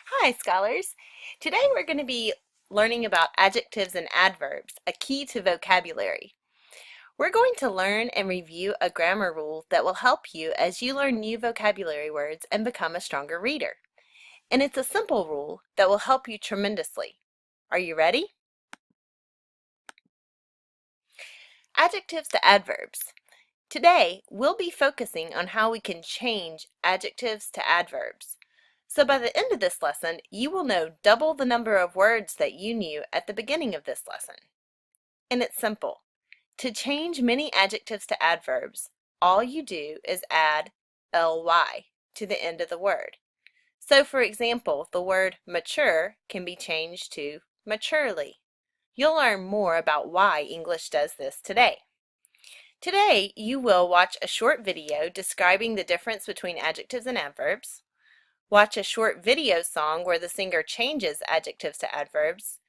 Hi, scholars. Today we're going to be learning about adjectives and adverbs, a key to vocabulary. We're going to learn and review a grammar rule that will help you as you learn new vocabulary words and become a stronger reader. And it's a simple rule that will help you tremendously. Are you ready? Adjectives to adverbs. Today, we'll be focusing on how we can change adjectives to adverbs. So by the end of this lesson, you will know double the number of words that you knew at the beginning of this lesson. And it's simple. To change many adjectives to adverbs, all you do is add ly to the end of the word. So for example, the word mature can be changed to maturely. You'll learn more about why English does this today. Today, you will watch a short video describing the difference between adjectives and adverbs, watch a short video song where the singer changes adjectives to adverbs,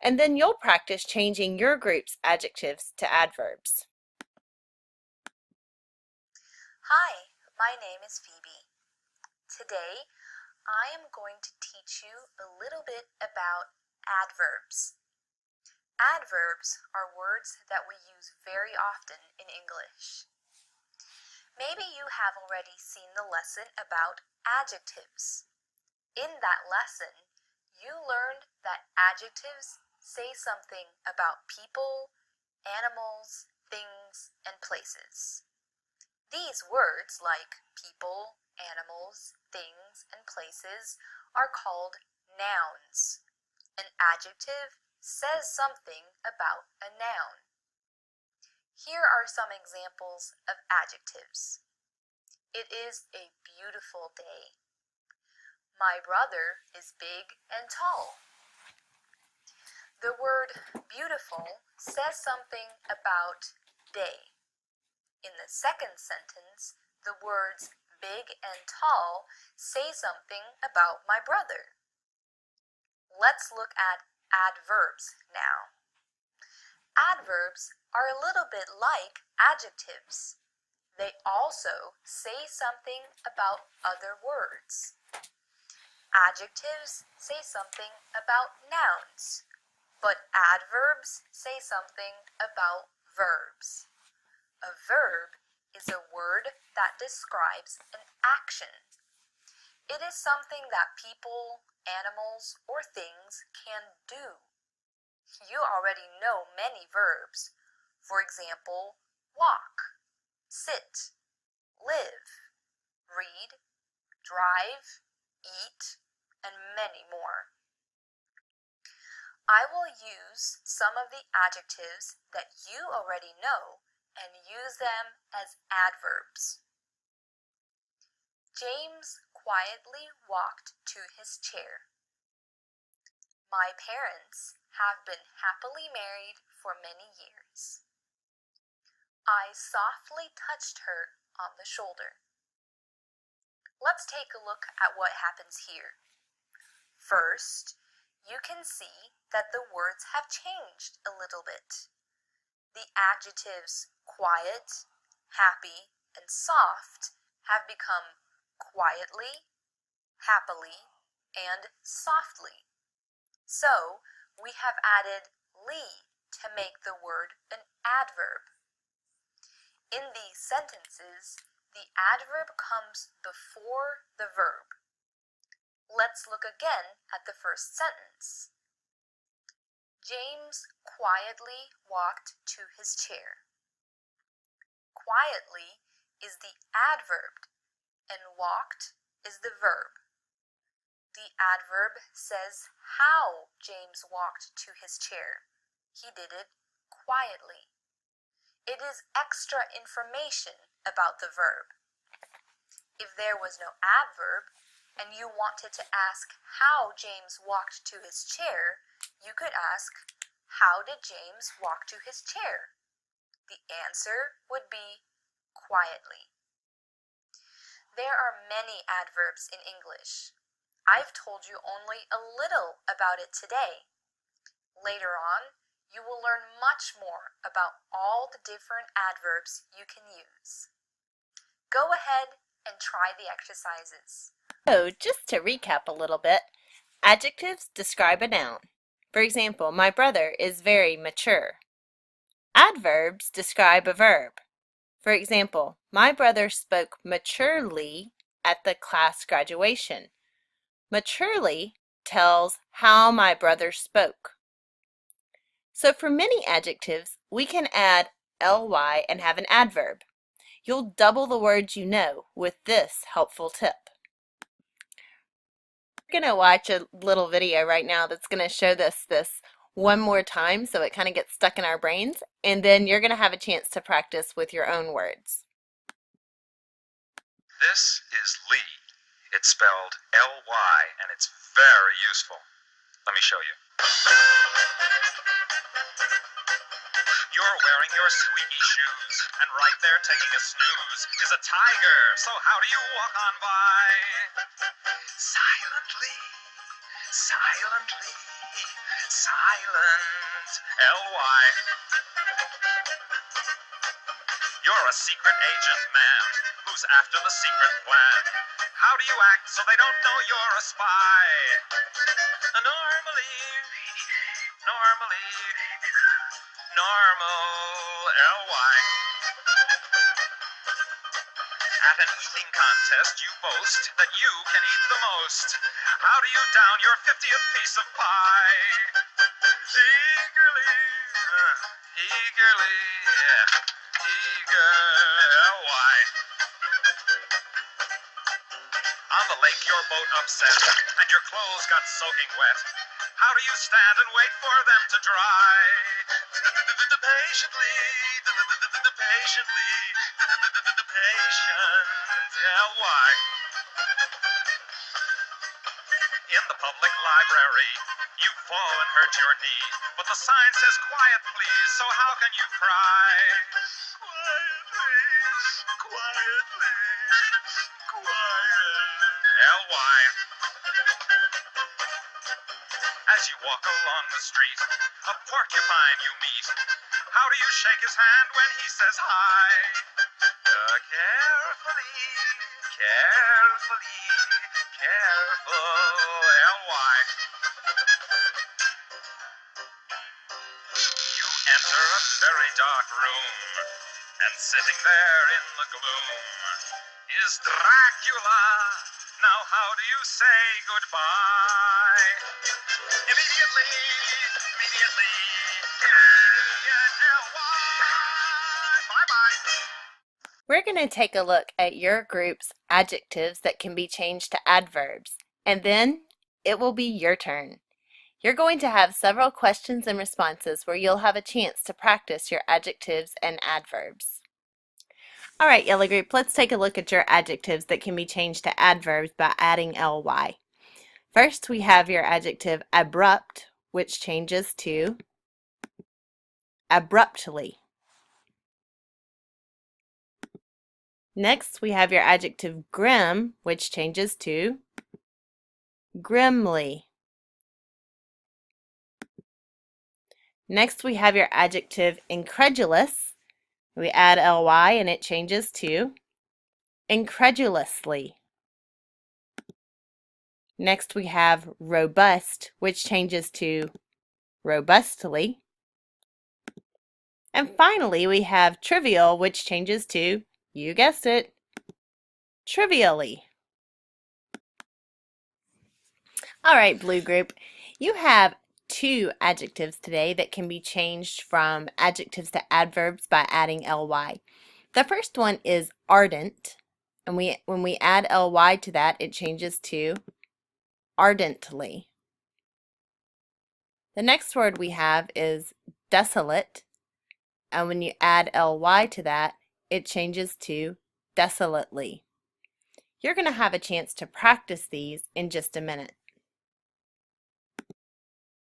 and then you'll practice changing your group's adjectives to adverbs. Hi, my name is Phoebe. Today, I am going to teach you a little bit about adverbs. Adverbs are words that we use very often in English. Maybe you have already seen the lesson about adjectives. In that lesson, you learned that adjectives say something about people, animals, things, and places. These words, like people, animals, things, and places, are called nouns. An adjective says something about a noun. Here are some examples of adjectives. It is a beautiful day. My brother is big and tall. The word beautiful says something about day. In the second sentence, the words big and tall say something about my brother. Let's look at adverbs now. Adverbs are a little bit like adjectives. They also say something about other words. Adjectives say something about nouns, but adverbs say something about verbs. A verb is a word that describes an action. It is something that people, animals, or things can do. You already know many verbs. For example, walk, sit, live, read, drive, eat, and many more. I will use some of the adjectives that you already know and use them as adverbs. James quietly walked to his chair. My parents have been happily married for many years. I softly touched her on the shoulder. Let's take a look at what happens here. First, you can see that the words have changed a little bit. The adjectives quiet, happy, and soft have become quietly, happily, and softly. So, we have added "ly" to make the word an adverb. In these sentences, the adverb comes before the verb. Let's look again at the first sentence. James quietly walked to his chair. Quietly is the adverb, and walked is the verb. The adverb says how James walked to his chair. He did it quietly. It is extra information about the verb. If there was no adverb, and you wanted to ask how James walked to his chair, you could ask, how did James walk to his chair? The answer would be quietly. There are many adverbs in English. I've told you only a little about it today. Later on, you will learn much more about all the different adverbs you can use. Go ahead and try the exercises. So just to recap a little bit, Adjectives describe a noun. For example, my brother is very mature. Adverbs describe a verb. For example, my brother spoke maturely at the class graduation. Maturely tells how my brother spoke. So for many adjectives, we can add ly and have an adverb. You'll double the words you know with this helpful tip. We're going to watch a little video right now that's going to show this one more time so it kind of gets stuck in our brains, and then you're going to have a chance to practice with your own words. This is Lee. It's spelled L-Y, and it's very useful. Let me show you. You're wearing your squeaky shoes, and right there taking a snooze is a tiger, so how do you walk on by? Silently, silently, silent, L-Y. You're a secret agent man who's after the secret plan. How do you act so they don't know you're a spy? Normally, normal, L-Y. At an eating contest, you boast that you can eat the most. How do you down your 50th piece of pie? Eagerly, yeah, eager, L-Y. On the lake, your boat upset, and your clothes got soaking wet. How do you stand and wait for them to dry? Patiently, patiently, patient, L-Y. In the public library, you fall and hurt your knee, but the sign says quiet please, so how can you cry? Quiet please, quiet please, quiet, L-Y. As you walk along the street, a porcupine you meet. How do you shake his hand when he says hi? Carefully, carefully, careful, L-Y. You enter a very dark room, and sitting there in the gloom is Dracula. Now how do you say goodbye? Immediately, immediate, L-Y. Bye-bye. We're going to take a look at your group's adjectives that can be changed to adverbs, and then it will be your turn. You're going to have several questions and responses where you'll have a chance to practice your adjectives and adverbs. All right, yellow group, let's take a look at your adjectives that can be changed to adverbs by adding ly. First, we have your adjective abrupt, which changes to abruptly. Next, we have your adjective grim, which changes to grimly. Next, we have your adjective incredulous. We add ly and it changes to incredulously. Next, we have robust, which changes to robustly. And finally, we have trivial, which changes to, you guessed it, trivially. All right, blue group, you have two adjectives today that can be changed from adjectives to adverbs by adding ly. The first one is ardent, and when we add ly to that, it changes to ardently. The next word we have is desolate, and when you add ly to that, it changes to desolately. You're going to have a chance to practice these in just a minute.